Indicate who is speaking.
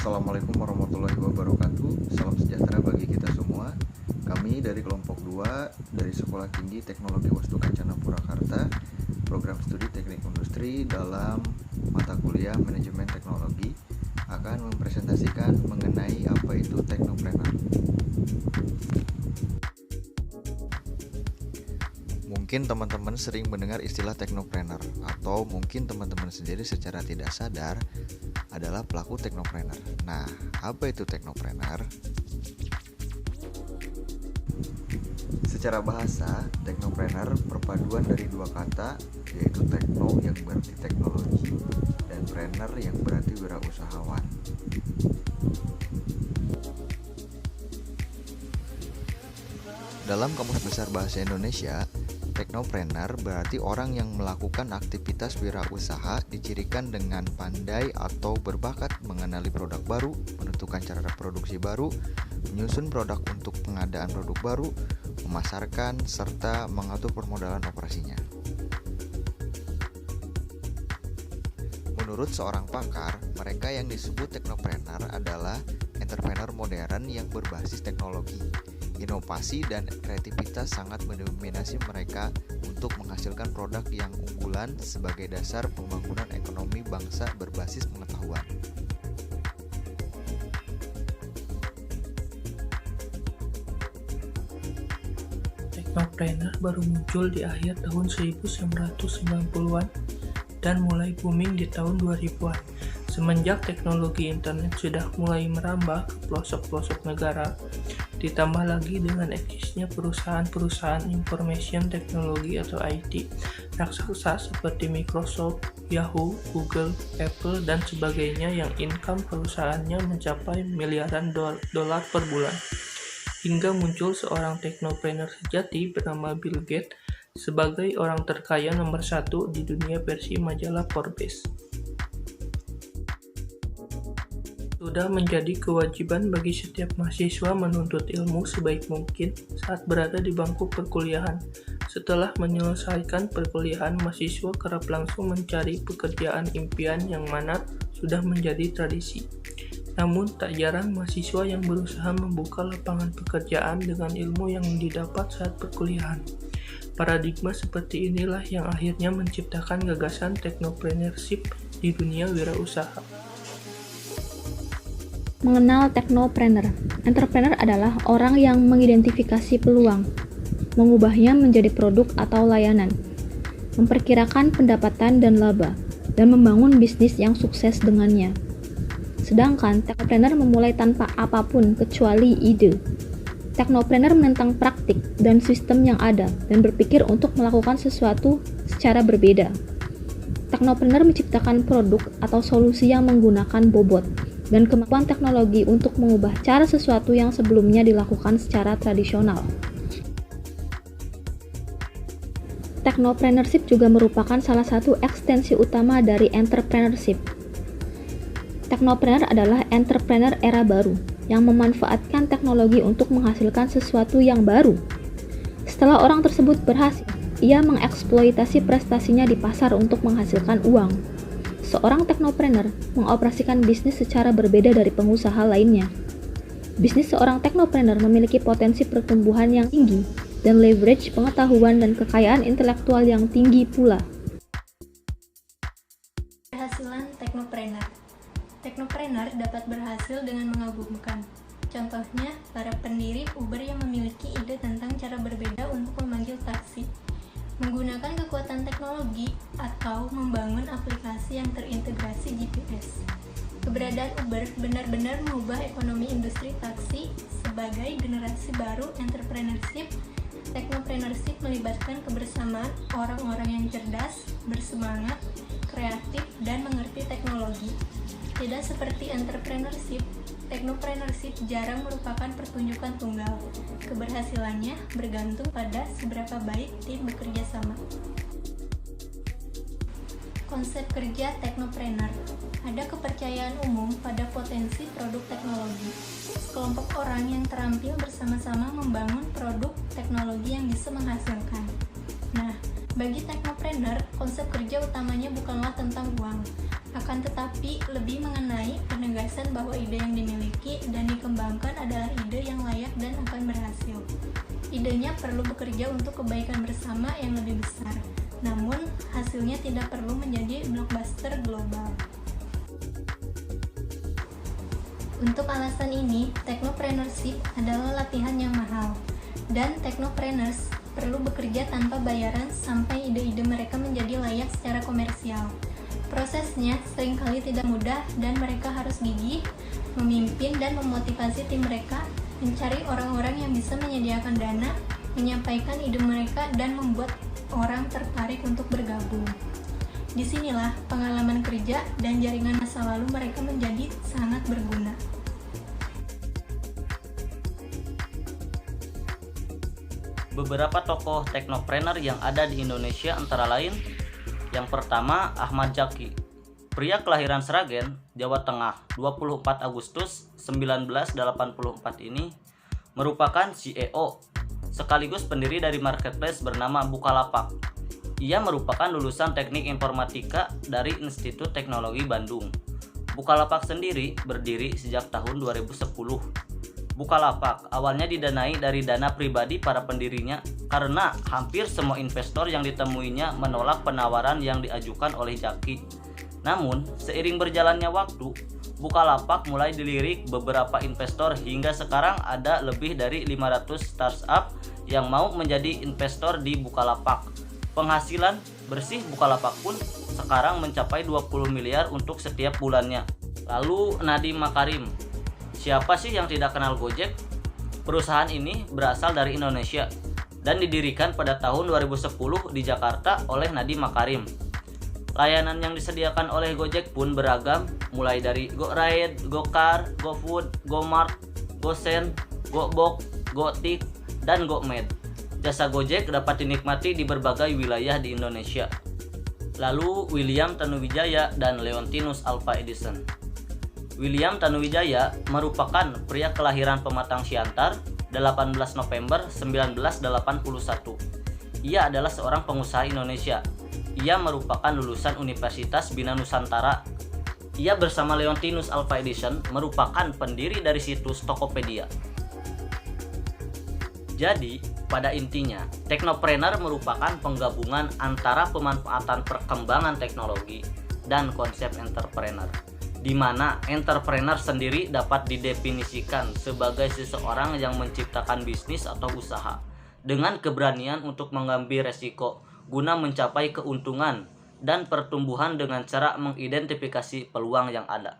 Speaker 1: Assalamualaikum warahmatullahi wabarakatuh. Salam sejahtera bagi kita semua. Kami dari kelompok 2 dari Sekolah Tinggi Teknologi Wastu Kencana Purwakarta, program studi teknik industri dalam mata kuliah manajemen teknologi, akan mempresentasikan mengenai apa itu teknopreneur. Mungkin teman-teman sering mendengar istilah teknopreneur, atau mungkin teman-teman sendiri secara tidak sadar adalah pelaku teknopreneur. Nah, apa itu teknopreneur? Secara bahasa, teknopreneur perpaduan dari dua kata, yaitu tekno yang berarti teknologi dan preneur yang berarti wirausahawan. Dalam Kamus Besar Bahasa Indonesia, teknopreneur berarti orang yang melakukan aktivitas wirausaha dicirikan dengan pandai atau berbakat mengenali produk baru, menentukan cara produksi baru, menyusun produk untuk pengadaan produk baru, memasarkan, serta mengatur permodalan operasinya. Menurut seorang pakar, mereka yang disebut teknopreneur adalah entrepreneur modern yang berbasis teknologi. Inovasi dan kreativitas sangat mendominasi mereka untuk menghasilkan produk yang unggulan sebagai dasar pembangunan ekonomi bangsa berbasis pengetahuan.
Speaker 2: Teknopreneur baru muncul di akhir tahun 1990-an dan mulai booming di tahun 2000-an. Semenjak teknologi internet sudah mulai merambah ke pelosok-pelosok negara, ditambah lagi dengan eksisnya perusahaan-perusahaan information technology atau IT, raksasa seperti Microsoft, Yahoo, Google, Apple, dan sebagainya yang income perusahaannya mencapai miliaran dolar per bulan. Hingga muncul seorang teknopreneur sejati bernama Bill Gates sebagai orang terkaya nomor 1 di dunia versi majalah Forbes. Sudah menjadi kewajiban bagi setiap mahasiswa menuntut ilmu sebaik mungkin saat berada di bangku perkuliahan. Setelah menyelesaikan perkuliahan, mahasiswa kerap langsung mencari pekerjaan impian yang mana sudah menjadi tradisi. Namun tak jarang mahasiswa yang berusaha membuka lapangan pekerjaan dengan ilmu yang didapat saat perkuliahan. Paradigma seperti inilah yang akhirnya menciptakan gagasan teknopreneurship di dunia wirausaha.
Speaker 3: Mengenal teknopreneur. Entrepreneur adalah orang yang mengidentifikasi peluang, mengubahnya menjadi produk atau layanan, memperkirakan pendapatan dan laba, dan membangun bisnis yang sukses dengannya. Sedangkan teknopreneur memulai tanpa apapun kecuali ide. Teknopreneur menentang praktik dan sistem yang ada dan berpikir untuk melakukan sesuatu secara berbeda. Teknopreneur menciptakan produk atau solusi yang menggunakan bobot dan kemampuan teknologi untuk mengubah cara sesuatu yang sebelumnya dilakukan secara tradisional. Teknopreneurship juga merupakan salah satu ekstensi utama dari entrepreneurship. Teknopreneur adalah entrepreneur era baru yang memanfaatkan teknologi untuk menghasilkan sesuatu yang baru. Setelah orang tersebut berhasil, ia mengeksploitasi prestasinya di pasar untuk menghasilkan uang. Seorang teknopreneur mengoperasikan bisnis secara berbeda dari pengusaha lainnya. Bisnis seorang teknopreneur memiliki potensi pertumbuhan yang tinggi dan leverage pengetahuan dan kekayaan intelektual yang tinggi pula.
Speaker 4: Keberhasilan teknopreneur. Teknopreneur dapat berhasil dengan mengagumkan. Contohnya, para pendiri Uber yang memiliki ide tentang cara berbeda untuk memanggil taksi, menggunakan kekuatan teknologi atau membangun aplikasi yang terintegrasi GPS. Keberadaan Uber benar-benar mengubah ekonomi industri taksi sebagai generasi baru entrepreneurship. Teknopreneurship melibatkan kebersamaan orang-orang yang cerdas, bersemangat, kreatif, dan mengerti teknologi. Tidak seperti entrepreneurship, teknopreneurship jarang merupakan pertunjukan tunggal. Keberhasilannya bergantung pada seberapa baik tim bekerja sama. Konsep kerja teknopreneur. Ada kepercayaan umum pada potensi produk teknologi. Sekelompok orang yang terampil bersama-sama membangun produk teknologi yang bisa menghasilkan. Nah, bagi teknopreneur, konsep kerja utamanya bukanlah tentang uang, akan tetapi lebih mengenai penegasan keyakinan bahwa ide yang dimiliki dan dikembangkan adalah ide yang layak dan akan berhasil. Idenya perlu bekerja untuk kebaikan bersama yang lebih besar, namun hasilnya tidak perlu menjadi blockbuster global. Untuk alasan ini, technopreneurship adalah latihan yang mahal, dan technopreneurs perlu bekerja tanpa bayaran sampai ide-ide mereka menjadi layak secara komersial. Prosesnya seringkali tidak mudah dan mereka harus gigih, memimpin dan memotivasi tim mereka, mencari orang-orang yang bisa menyediakan dana, menyampaikan ide mereka, dan membuat orang tertarik untuk bergabung. Disinilah pengalaman kerja dan jaringan masa lalu mereka menjadi sangat berguna.
Speaker 5: Beberapa tokoh teknopreneur yang ada di Indonesia antara lain: yang pertama, Ahmad Zaki, pria kelahiran Sragen, Jawa Tengah, 24 Agustus 1984 ini merupakan CEO sekaligus pendiri dari marketplace bernama Bukalapak. Ia merupakan lulusan Teknik Informatika dari Institut Teknologi Bandung. Bukalapak sendiri berdiri sejak tahun 2010. Bukalapak awalnya didanai dari dana pribadi para pendirinya karena hampir semua investor yang ditemuinya menolak penawaran yang diajukan oleh Zaki. Namun, seiring berjalannya waktu, Bukalapak mulai dilirik beberapa investor hingga sekarang ada lebih dari 500 startup yang mau menjadi investor di Bukalapak. Penghasilan bersih Bukalapak pun sekarang mencapai 20 miliar untuk setiap bulannya. Lalu Nadiem Makarim. Siapa sih yang tidak kenal Gojek? Perusahaan ini berasal dari Indonesia dan didirikan pada tahun 2010 di Jakarta oleh Nadiem Makarim. Layanan yang disediakan oleh Gojek pun beragam, mulai dari GoRide, GoCar, GoFood, GoMart, GoSend, GoBox, GoTik, dan GoMed. Jasa Gojek dapat dinikmati di berbagai wilayah di Indonesia. Lalu William Tanuwijaya dan Leontinus Alva Edison. William Tanuwijaya merupakan pria kelahiran Pematang Siantar, 18 November 1981. Ia adalah seorang pengusaha Indonesia. Ia merupakan lulusan Universitas Bina Nusantara. Ia bersama Leontinus Alva Edison merupakan pendiri dari situs Tokopedia. Jadi, pada intinya, teknopreneur merupakan penggabungan antara pemanfaatan perkembangan teknologi dan konsep entrepreneur, di mana entrepreneur sendiri dapat didefinisikan sebagai seseorang yang menciptakan bisnis atau usaha dengan keberanian untuk mengambil resiko guna mencapai keuntungan dan pertumbuhan dengan cara mengidentifikasi peluang yang ada.